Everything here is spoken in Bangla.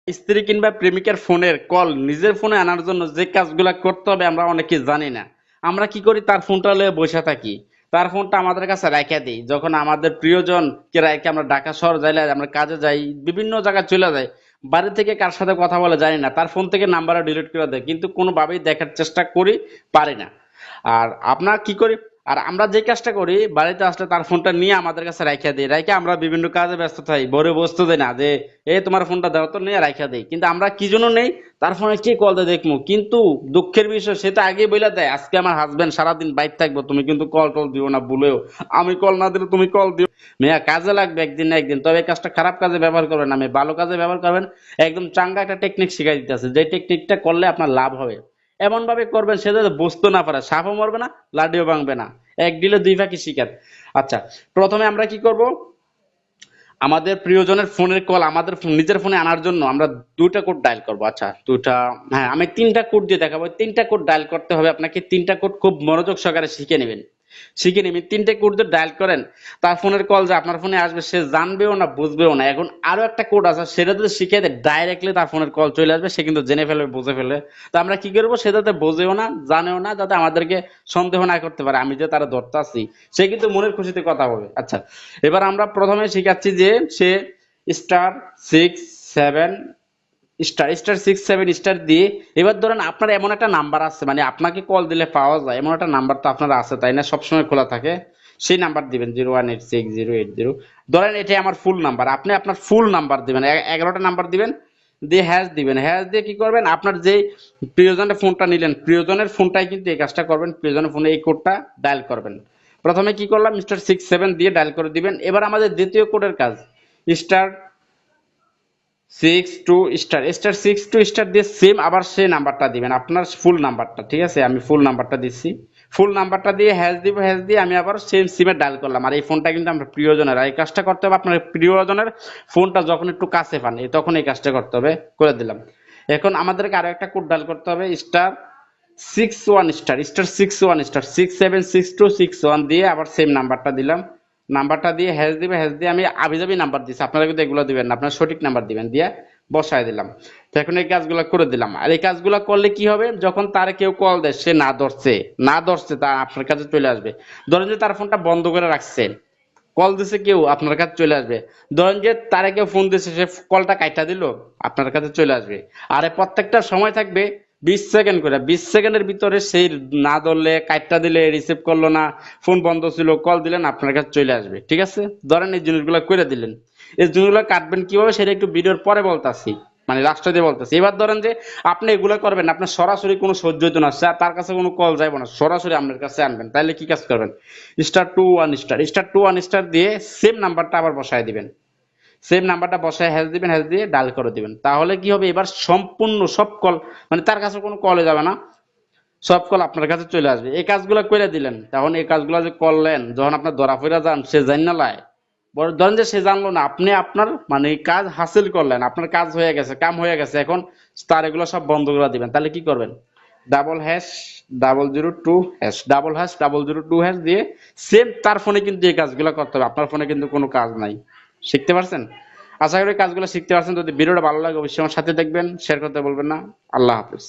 স্ত্রী কিংবা প্রেমিকার ফোনের কল নিজের ফোনে আনার জন্য যে কাজগুলা করতে হবে আমরা অনেকে জানি না। আমরা কি করি, তার ফোনটা লয়ে বসে থাকি, তার ফোনটা আমাদের কাছে রাইখা দিই। যখন আমাদের প্রিয়জন কে রাইখে আমরা ঢাকা শহর যাইলে, আমরা কাজে যাই, বিভিন্ন জায়গায় চলে যাই, বাড়ি থেকে কার সাথে কথা বলে জানি না, তার ফোন থেকে নাম্বার ডিলিট করে দেয়, কিন্তু কোনোভাবেই দেখার চেষ্টা করি, পারি না। আর আপনার কি করি, আর আমরা যে কাজটা করি, বাড়িতে আসলে তার ফোনটা নিয়ে আমাদের কাছে রাইখা দিই, রাইখে আমরা বিভিন্ন কাজে ব্যস্ত থাকি, ভরে বসতে দেয় না যে এ তোমার ফোনটা দাও, তো নিয়ে রাইখা দেই। কিন্তু আমরা কি জন্য নেই, তার ফোনে কে কল দেয় দেখবো, কিন্তু দুঃখের বিষয় সে তো আগে বলে দেয় আজকে আমার হাজবেন্ড সারাদিন বাইরে থাকবো, তুমি কিন্তু কল টল দিও না ভুলেও, আমি কল না দিলে তুমি কল দিও। মেয়া কাজে লাগবে একদিন না একদিন, তবে এই কাজটা খারাপ কাজে ব্যবহার করবেন না, আমি ভালো কাজে ব্যবহার করবেন। একদম চাঙ্গা একটা টেকনিক শিখাই দিতেছে, যে টেকনিকটা করলে আপনার লাভ হবে। এমন ভাবে করবেন সে যাতে বুঝতে না পারে, সাপও মরবে না, লাডিও ভাঙবে না, এক ডিলে দুই পাখি শিকার। আচ্ছা, প্রথমে আমরা কি করব, আমাদের প্রিয়জনের ফোনের কল আমাদের নিজের ফোনে আনার জন্য আমরা দুইটা কোড ডায়াল করব। আচ্ছা, দুইটা, হ্যাঁ আমি তিনটা কোড দিয়ে দেখাবো। তিনটা কোড ডায়াল করতে হবে আপনাকে, তিনটা কোড খুব মনোযোগ সহকারে শিখে নেবেন। শিখে নেবেন, তিনটে কোড দিয়ে ডায়াল করেন, তার ফোনের কল যে আপনার ফোনে আসবে সে জানবেও না বুঝবেও না। এখন আরো একটা কোড আছে, সেটা যদি শিখে দেয় ডাইরেক্টলি তার ফোনের কল চলে আসবে, সে কিন্তু জেনে ফেলবে, বুঝে ফেলবে। তো আমরা কি করবো, সে যাতে বোঝেও না জানেও না, যাতে আমাদেরকে সন্দেহ না করতে পারে আমি যে তারা ধরতে আসছি, সে কিন্তু মনের খুশিতে কথা বলবে। আচ্ছা, এবার আমরা প্রথমে শিখাচ্ছি যে সে star six seven star star six seven star দিয়ে, এবার ধরেন আপনার এমন একটা নাম্বার আছে, মানে আপনাকে কল দিলে পাওয়া যায় এমন একটা নাম্বার তো আপনার আছে, তাই না, সবসময় খোলা থাকে। সেই নাম্বার দিবেন 0186 080। ধরেন এটাই আমার ফুল নাম্বার, আপনি আপনার ফুল নাম্বার দিবেন, 11টা নাম্বার দিবেন, দিয়ে হ্যাশ দিবেন। হ্যাশ দিয়ে কি করবেন, আপনার যে প্রিয়জনের ফোনটা নিলেন, প্রিয়জনের ফোনটাই কিন্তু এই কাজটা করবেন, প্রিয়জনের ফোনে এই কোডটা ডায়াল করবেন। প্রথমে কি করলাম, মিস্টার সিক্স সেভেন দিয়ে ডায়াল করে দিবেন। এবার আমাদের দ্বিতীয় কোডের কাজ, star six two star star six two star দিয়ে সেম আবার সেই নাম্বারটা দিবেন, আপনার ফুল নাম্বারটা। ঠিক আছে, আমি ফুল নাম্বারটা দিচ্ছি। ফুল নাম্বারটা দিয়ে হ্যাশ দিব, হ্যাশ দিয়ে আমি আবার সেম সিমে ডায়াল করলাম। আর এই ফোনটা কিন্তু আমার প্রিয়জনের, আর এই কাজটা করতে হবে আপনার প্রিয়জনের ফোনটা যখন একটু কাছে পান, তখন এই কাজটা করতে হবে, করে দিলাম। এখন আমাদেরকে আরো একটা কোড ডায়াল করতে হবে, star six one star star six one star 676261 দিয়ে আবার সেম নাম্বারটা দিলাম। নাম্বারটা দিয়ে হ্যাশ দিবে, হ্যাশ দিয়ে আমি আবিজাবি নাম্বার দিচ্ছি, আপনারা কিন্তু এগুলো দিবেন না, আপনার সঠিক নাম্বার দিবেন, দিয়ে বসায় দিলাম। তো এখন এই কাজগুলো করে দিলাম। আর এই কাজগুলো করলে কি হবে, যখন তার কেউ কল দেয় সে না ধরছে তা আপনার কাছে চলে আসবে। ধরেন যে তার ফোনটা বন্ধ করে রাখছে, কল দিছে কেউ আপনার কাছে চলে আসবে। ধরেন যে তারে কেউ ফোন দিছে, সে কলটা কাইটা দিল, আপনার কাছে চলে আসবে। আর এই প্রত্যেকটা সময় থাকবে 20 সেকেন্ড করে, 20 সেকেন্ডের ভিতরে সেই না ধরলে, কাইটটা দিলে, রিসিভ করলো না, ফোন বন্ধ ছিল, কল দিলেন, আপনার কাছে চলে আসবে। ঠিক আছে, ধরেন এই জিনিসগুলো করে দিলেন। এই জিনিসগুলো কাটবেন কিভাবে সেটা একটু ভিডিওর পরে বলতাছি, মানে লাস্টে দিয়ে বলতেছি। এবার ধরেন যে আপনি এগুলো করবেন, আপনার সরাসরি কোনো সহ্য হইতো না, তার কাছে কোনো কল যাইব না, সরাসরি আপনার কাছে আনবেন, তাহলে কি কাজ করবেন, স্টার 2 1 স্টার দিয়ে সেম নাম্বারটা আবার বসায় দিবেন। সেম নাম্বারটা বসায় হ্যাশ দিবেন, হ্যাশ দিয়ে ডায়াল করে দিবেন। তাহলে কি হবে, এবার সম্পূর্ণ সব কল, মানে তার কাছে কোনো কলে যাবে না, সব কল আপনার কাছে চলে আসবে। এই কাজগুলো করে দিলেন, তখন এই কাজগুলো যে করলেন, যখন আপনার ধরা ফিরা যান, সে জান না লাই, বড় ধরেন যে সে জানলো না, আপনি আপনার মানে কাজ হাসিল করলেন, আপনার কাজ হয়ে গেছে, কাম হয়ে গেছে। এখন তার এগুলো সব বন্ধ করে দিবেন। তাহলে কি করবেন, #002# #002# দিয়ে সেম তার ফোনে কিন্তু এই কাজগুলো করতে হবে, আপনার ফোনে কিন্তু কোনো কাজ নাই। শিখতে পারছেন? আশা করি কাজগুলো শিখতে পারছেন। যদি ভিডিওটা ভালো লাগে অবশ্যই আমার সাথে দেখবেন, শেয়ার করতে বলবেন না। আল্লাহ হাফেজ।